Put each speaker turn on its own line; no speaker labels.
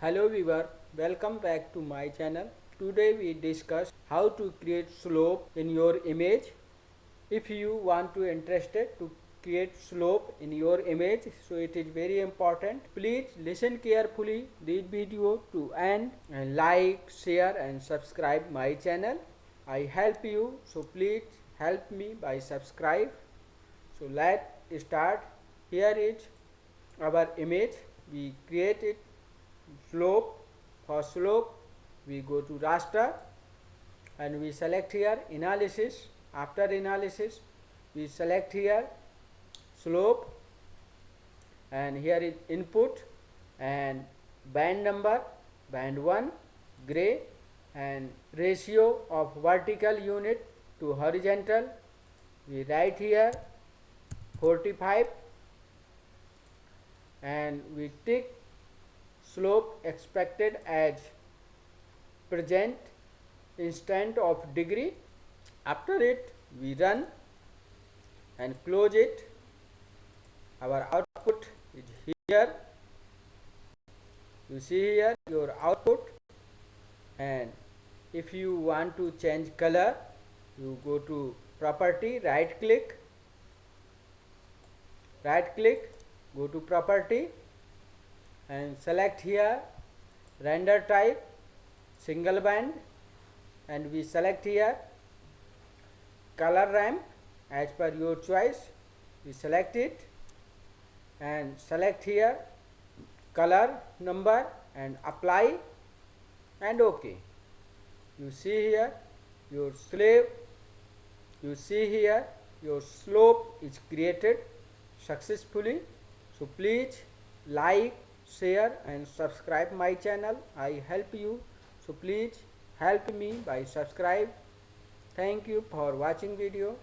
Hello viewer, welcome back to my channel. Today we discuss how to create slope in your image. If you want to interested to create slope in your image, so it is very important. Please listen carefully this video to end and like, share and subscribe my channel. I help you, so please help me by subscribe. So let's start. Here is our image. We create it slope. For slope we go to raster and we select here analysis. After analysis we select here slope and here is input and band number, band 1 gray, and ratio of vertical unit to horizontal we write here 45 and we tick slope expected as present instant of degree. After it we run and close it. Our output is here. You see here your output, and if you want to change color you go to property, right click, go to property and select here render type single band and we select here color ramp as per your choice. We select it and select here color number and apply and OK. You see here your slope is created successfully. So please like, share and subscribe my channel. I help you, so please help me by subscribe. Thank you for watching video.